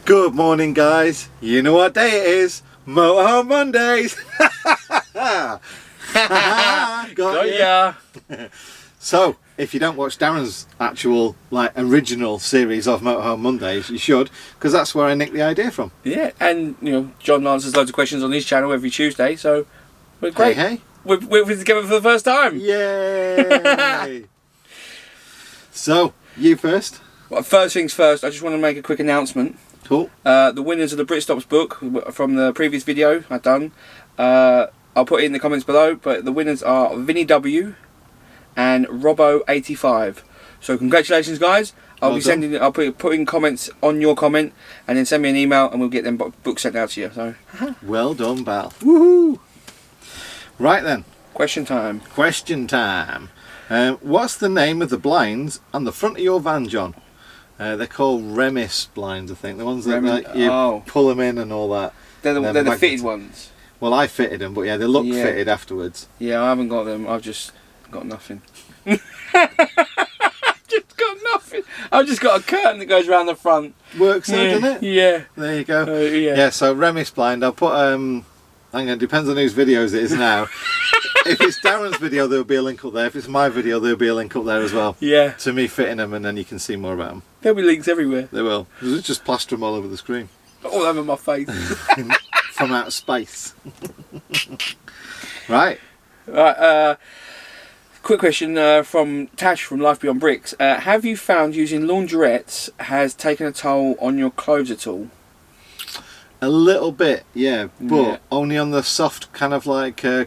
Good morning, guys. You know what day it is? Motorhome Mondays. Got ya. So, if you don't watch Darren's actual original series of Motorhome Mondays, you should, because that's where I nicked the idea from. Yeah, and John answers loads of questions on his channel every Tuesday, so we're great. Hey. We're together for the first time. Yay! So, you first. Well, first things first, I just want to make a quick announcement. Cool. The winners of the BRITSTOP book from the previous video I've done, I'll put it in the comments below, but the winners are Vinny W and Robbo85. So congratulations, guys. I'll be putting comments on your comment, and then send me an email and we'll get them books sent out to you. So well done, pal. Woohoo! Right then. Question time. Question time. What's the name of the blinds on the front of your van, John? They're called Remis blinds, I think. The ones that you pull them in and all that. They're the fitted ones. Well, I fitted them, but yeah, they look fitted afterwards. Yeah, I haven't got them. I've just got nothing. I've just got a curtain that goes around the front. Works though, doesn't it? Yeah. There you go. Yeah, so Remis blind, I'll put, hang on, depends on whose videos it is now. If it's Darren's video, there'll be a link up there. If it's my video, there'll be a link up there as well. Yeah. To me fitting them, and then you can see more about them. There'll be links everywhere. They will. Just plaster them all over the screen. All over my face. From outer space. Right. Right. Quick question from Tash from Life Beyond Bricks. Have you found using laundrettes has taken a toll on your clothes at all? A little bit, yeah, but only on the soft kind of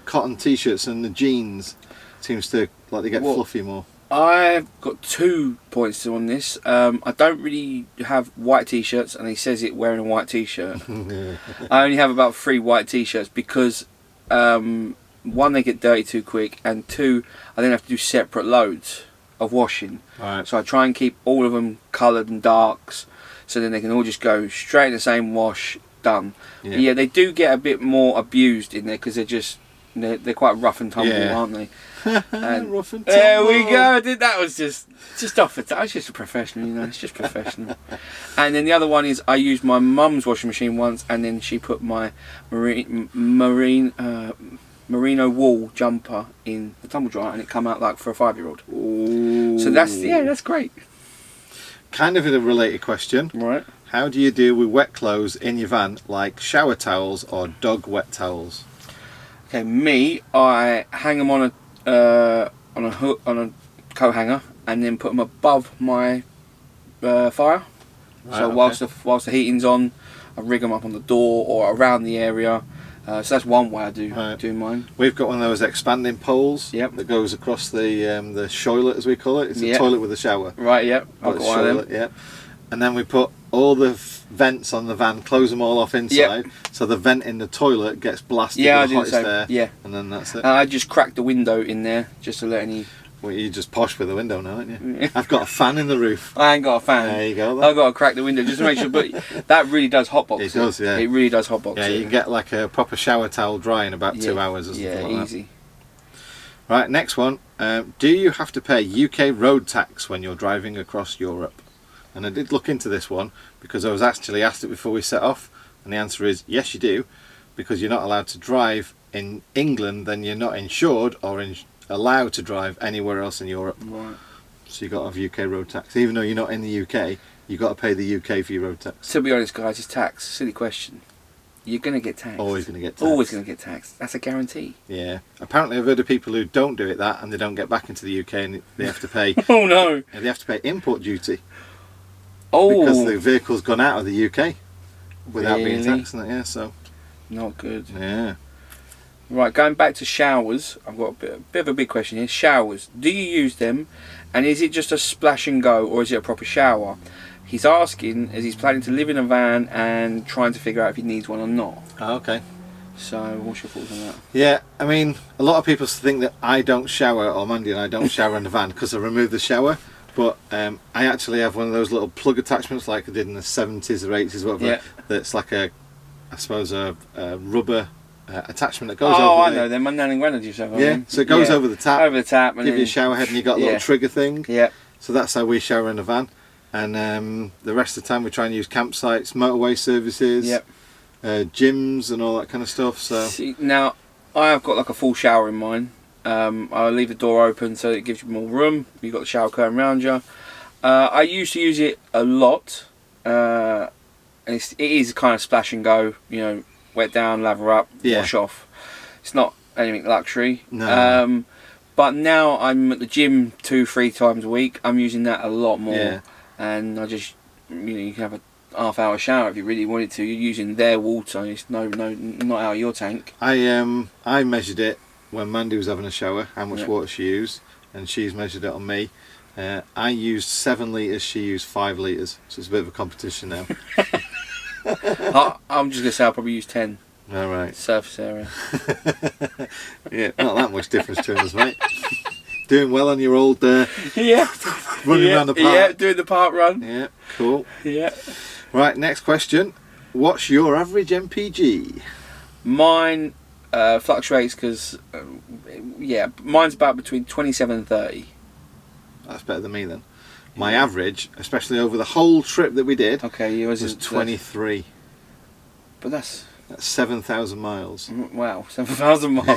cotton t-shirts and the jeans. Seems to they get fluffy more. I've got 2 points on this. I don't really have white t-shirts, and he says it wearing a white t-shirt. I only have about 3 white t-shirts because 1, they get dirty too quick, and 2, I then have to do separate loads of washing. Right. So I try and keep all of them coloured and darks, so then they can all just go straight in the same wash. Done. Yeah, they do get a bit more abused in there because they're quite rough and tumble, aren't they? And rough and tumble. There we go. That was just off the top. I was just a professional, it's just professional. And then the other one is I used my mum's washing machine once, and then she put my merino wool jumper in the tumble dryer, and it come out like for a 5-year-old. Ooh. So that's great. Kind of a related question. Right. How do you deal with wet clothes in your van, like shower towels or dog wet towels? Okay, I hang them on a hook, on a coat hanger, and then put them above my fire. Right, so whilst the heating's on, I rig them up on the door or around the area. So that's one way I do mine. We've got one of those expanding poles that goes across the shoilet, as we call it. It's a toilet with a shower. Right. Yep. I've got one of them. Yep. And then we put all the vents on the van, close them all off inside, so the vent in the toilet gets blasted with the hottest air. Yeah. And then that's it. I just cracked the window in there just to let any. Well, you're just posh with the window now, aren't you? Yeah. I've got a fan in the roof. I ain't got a fan. There you go. Then. I've got to crack the window just to make sure. But that really does hotbox it. It does, yeah. It really does hotbox it. Yeah, you can get like a proper shower towel dry in about 2 hours or something like that. Yeah, easy. Right, next one. Do you have to pay UK road tax when you're driving across Europe? And I did look into this one because I was actually asked it before we set off, and the answer is yes, you do, because you're not allowed to drive in England, then you're not insured or allowed to drive anywhere else in Europe. Right. So you've got to have UK road tax. Even though you're not in the UK, you've got to pay the UK for your road tax. To be honest, guys, it's tax. Silly question. You're going to get taxed. Always going to get taxed. Always going to get taxed. That's a guarantee. Yeah. Apparently I've heard of people who don't do it that, and they don't get back into the UK, and they have to pay... Oh no! They have to pay import duty. Oh. Because the vehicle's gone out of the UK without being taxed, yeah, so... Not good. Yeah. Right, going back to showers, I've got a bit of a big question here. Showers, do you use them, and is it just a splash and go, or is it a proper shower? He's asking as he's planning to live in a van and trying to figure out if he needs one or not. Oh, okay. So, what's your thoughts on that? Yeah, I mean, a lot of people think that I don't shower, or Mandy and I don't shower in the van because I remove the shower. But I actually have one of those little plug attachments like I did in the 70s or 80s, whatever. That's like I suppose a rubber attachment that goes over. Oh, I know them. My nan and granddad used to have them. So it goes over the tap. Over the tap. And give you a shower head, and you got a little trigger thing. Yeah. So that's how we shower in the van. and the rest of the time we try and use campsites, motorway services, Yep. gyms and all that kind of stuff. So See, now I have got like a full shower in mine. I'll leave the door open so it gives you more room. You've got the shower curtain around you. I used to use it a lot. And it is kind of splash and go, you know, wet down, lather up, wash off. It's not anything luxury. No. But now I'm at the gym 2-3 times a week. I'm using that a lot more. Yeah. And I just, you know, you can have a half-hour shower if you really wanted to. You're using their water. It's not out of your tank. I measured it when Mandy was having a shower, how much water she used, and she's measured it on me. I used 7 litres, she used 5 litres, so it's a bit of a competition now. I'm just going to say I'll probably use 10. All right. Surface area. Yeah, not that much difference between us, mate. Doing well on your old Yeah. running around the park. Yeah, doing the park run. Yeah, cool. Yeah. Right, next question. What's your average MPG? Mine fluctuates because, mine's about between 27 and 30. That's better than me then. My average, especially over the whole trip that we did, Okay, yours was is 23. But that's 7,000 miles. wow, 7,000 miles.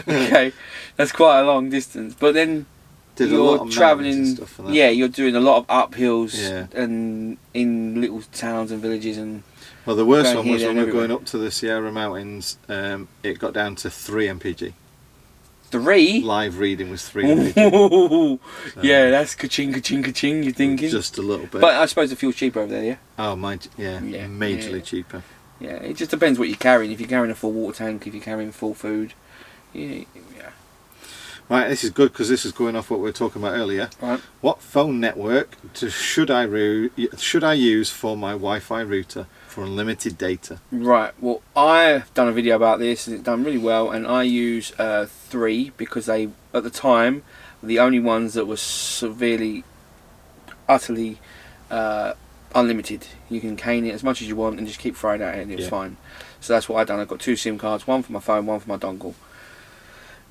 Okay, that's quite a long distance. But then Did a lot you're of mountains travelling. and stuff for that. Yeah, you're doing a lot of uphills Yeah. and in little towns and villages and. Well, the worst Going one here, was there when and we were going everywhere. up to the Sierra Mountains. It got down to 3 mpg. 3. Live reading was 3 mpg. Yeah, that's ka-ching, ka-ching, ka-ching. You're thinking. Just a little bit. But I suppose the fuel's cheaper over there, yeah. Oh, yeah, Yeah, majorly yeah. cheaper. Yeah, it just depends what you're carrying. If you're carrying a full water tank, if you're carrying full food, yeah. Right, this is good because this is going off what we were talking about earlier. Right. What phone network should I use for my Wi-Fi router for unlimited data? Right. Well, I've done a video about this and it's done really well. And I use 3 because they, at the time, were the only ones that were severely, utterly unlimited. You can cane it as much as you want and just keep throwing it at it and it was fine. So that's what I've done. I've got 2 SIM cards, one for my phone, one for my dongle.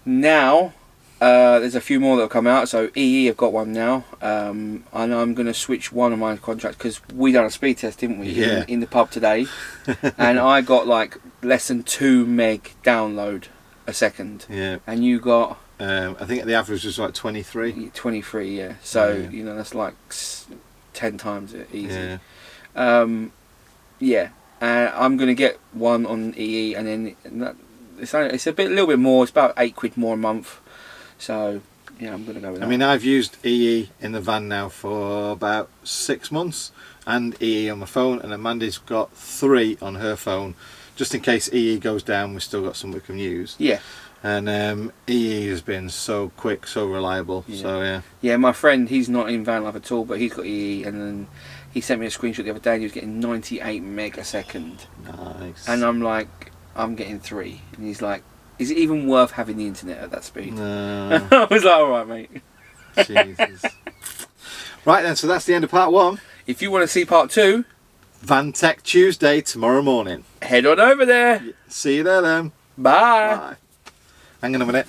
Now, there's a few more that will come out. So EE have got one now, and I'm going to switch one of my contracts because we done a speed test, didn't we? Yeah. In the pub today, and I got like less than 2 meg download a second. Yeah. And you got I think the average was like 23. 23. Yeah. So Yeah. you know that's like 10 times it easy. Yeah. Yeah. I'm going to get one on EE, and then it's a little bit more. It's about £8 more a month. So yeah, I'm going to go with that. I mean, I've used EE in the van now for about 6 months, and EE on my phone, and Amanda's got 3 on her phone, just in case EE goes down. We've still got some we can use. Yeah. And EE has been so quick, so reliable. Yeah. So yeah. Yeah, my friend, he's not in van life at all, but he's got EE, and then he sent me a screenshot the other day and he was getting 98 meg a second. Nice. And I'm like, I'm getting 3. And he's like, is it even worth having the internet at that speed? No. I was like, alright mate. Jesus. Right then, so that's the end of part 1. If you want to see part 2, Van Tech Tuesday tomorrow morning. head on over there. See you there then. Bye. Bye. Hang on a minute.